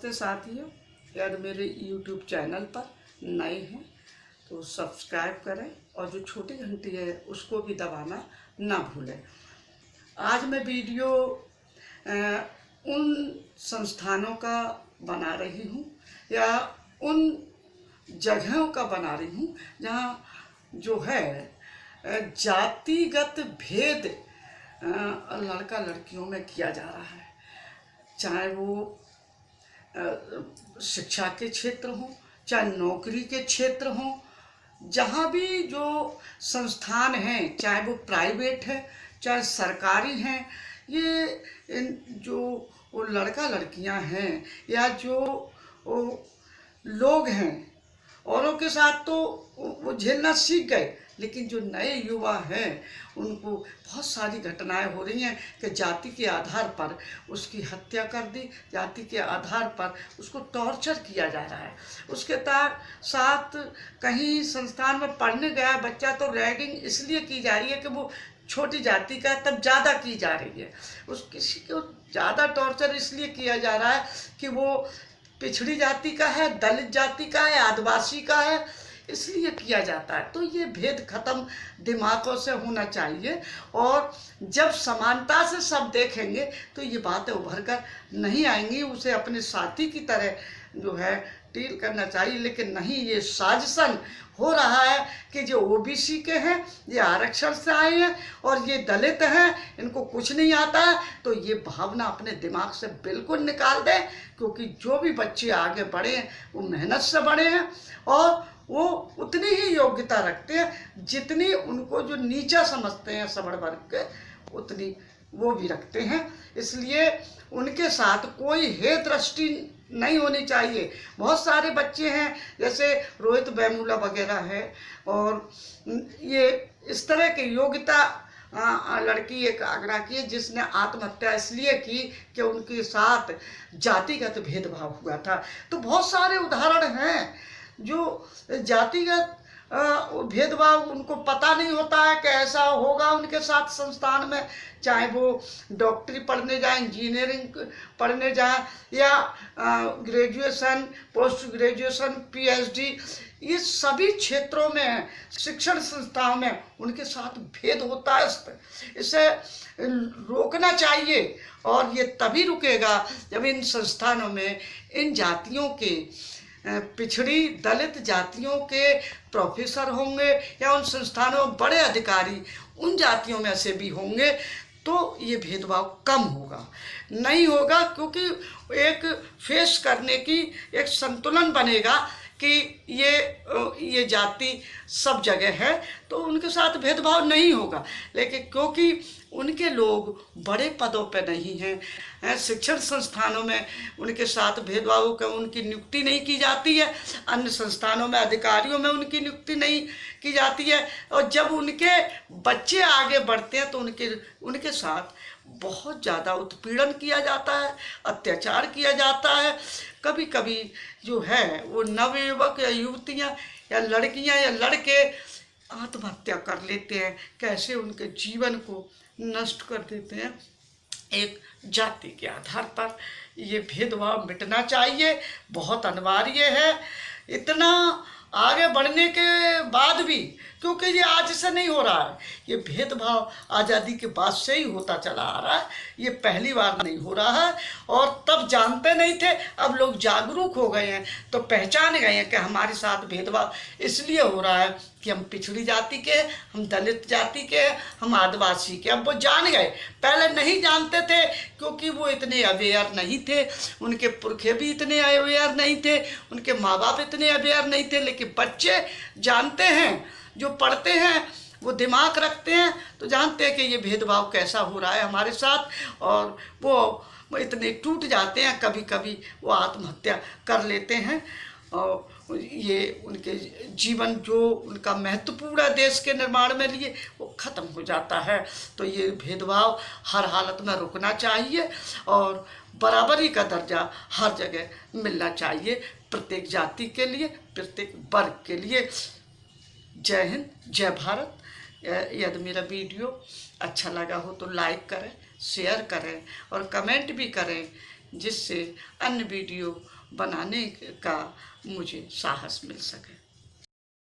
नमस्ते साथियों, यदि मेरे YouTube चैनल पर नए हैं तो सब्सक्राइब करें और जो छोटी घंटी है उसको भी दबाना ना भूलें। आज मैं वीडियो उन संस्थानों का बना रही हूँ या उन जगहों का बना रही हूँ जहाँ जो है जातिगत भेद लड़का लड़कियों में किया जा रहा है, चाहे वो शिक्षा के क्षेत्र हों, चाहे नौकरी के क्षेत्र हों, जहाँ भी जो संस्थान हैं, चाहे वो प्राइवेट है चाहे सरकारी हैं, ये जो वो लड़का लड़कियां हैं या जो वो लोग हैं, औरों के साथ तो वो झेलना सीख गए, लेकिन जो नए युवा हैं उनको बहुत सारी घटनाएं हो रही हैं कि जाति के आधार पर उसकी हत्या कर दी, जाति के आधार पर उसको टॉर्चर किया जा रहा है। उसके साथ कहीं संस्थान में पढ़ने गया बच्चा तो रैगिंग इसलिए की जा रही है कि वो छोटी जाति का है, तब ज़्यादा की जा रही है। किसी को ज़्यादा टॉर्चर इसलिए किया जा रहा है कि वो पिछड़ी जाति का है, दलित जाति का है, आदिवासी का है, इसलिए किया जाता है। तो ये भेद खत्म दिमागों से होना चाहिए और जब समानता से सब देखेंगे तो ये बातें उभर कर नहीं आएंगी। उसे अपने साथी की तरह जो है डील करना चाहिए, लेकिन नहीं, ये साजिशन हो रहा है कि जो ओबीसी के हैं ये आरक्षण से आए हैं और ये दलित हैं, इनको कुछ नहीं आता है। तो ये भावना अपने दिमाग से बिल्कुल निकाल दें, क्योंकि जो भी बच्चे आगे बढ़े हैं वो मेहनत से बढ़े हैं और वो उतनी ही योग्यता रखते हैं जितनी उनको जो नीचा समझते हैं सवर्ण वर्ग के, उतनी वो भी रखते हैं। इसलिए उनके साथ कोई हेय दृष्टि नहीं होनी चाहिए। बहुत सारे बच्चे हैं जैसे रोहित वेमुला वगैरह है, और ये इस तरह की योग्यता लड़की एक आगरा की है जिसने आत्महत्या इसलिए की कि उनके साथ जातिगत भेदभाव हुआ था। तो बहुत सारे उदाहरण हैं जो जातिगत भेदभाव उनको पता नहीं होता है कि ऐसा होगा उनके साथ संस्थान में, चाहे वो डॉक्टरी पढ़ने जाए, इंजीनियरिंग पढ़ने जाए या ग्रेजुएशन, पोस्ट ग्रेजुएशन, पीएचडी, ये सभी क्षेत्रों में शिक्षण संस्थाओं में उनके साथ भेद होता है। इसे रोकना चाहिए और ये तभी रुकेगा जब इन संस्थानों में इन जातियों के, पिछड़ी दलित जातियों के प्रोफेसर होंगे या उन संस्थानों में बड़े अधिकारी उन जातियों में से भी होंगे, तो ये भेदभाव कम होगा। नहीं होगा क्योंकि एक फेस करने की एक संतुलन बनेगा कि ये जाति सब जगह है तो उनके साथ भेदभाव नहीं होगा। लेकिन क्योंकि उनके लोग बड़े पदों पर नहीं हैं, शिक्षण संस्थानों में उनके साथ भेदभाव का उनकी नियुक्ति नहीं की जाती है, अन्य संस्थानों में अधिकारियों में उनकी नियुक्ति नहीं की जाती है, और जब उनके बच्चे आगे बढ़ते हैं तो उनके साथ बहुत ज़्यादा उत्पीड़न किया जाता है, अत्याचार किया जाता है। कभी कभी जो है वो नवयुवक या युवतियाँ या लड़कियाँ या लड़के आत्महत्या कर लेते हैं, कैसे उनके जीवन को नष्ट कर देते हैं एक जाति के आधार पर। ये भेदभाव मिटना चाहिए, बहुत अनिवार्य है। इतना आगे बढ़ने के बाद भी, क्योंकि ये आज से नहीं हो रहा है, ये भेदभाव आज़ादी के बाद से ही होता चला आ रहा है, ये पहली बार नहीं हो रहा है। और तब जानते नहीं थे, अब लोग जागरूक हो गए हैं तो पहचान गए हैं कि हमारे साथ भेदभाव इसलिए हो रहा है कि हम पिछड़ी जाति के, हम दलित जाति के, हम आदिवासी के। अब वो जान गए, पहले नहीं जानते थे क्योंकि वो इतने अवेयर नहीं थे, उनके पुरखे भी इतने अवेयर नहीं थे, उनके माँ बाप इतने अवेयर नहीं थे। लेकिन बच्चे जानते हैं, जो पढ़ते हैं वो दिमाग रखते हैं तो जानते हैं कि ये भेदभाव कैसा हो रहा है हमारे साथ, और वो इतने टूट जाते हैं, कभी कभी वो आत्महत्या कर लेते हैं और ये उनके जीवन जो उनका महत्वपूर्ण है देश के निर्माण में लिए वो ख़त्म हो जाता है। तो ये भेदभाव हर हालत में रुकना चाहिए और बराबरी का दर्जा हर जगह मिलना चाहिए, प्रत्येक जाति के लिए, प्रत्येक वर्ग के लिए। जय हिंद, जय भारत। यदि मेरा वीडियो अच्छा लगा हो तो लाइक करें, शेयर करें और कमेंट भी करें। जिससे अन्य वीडियो बनाने का मुझे साहस मिल सके।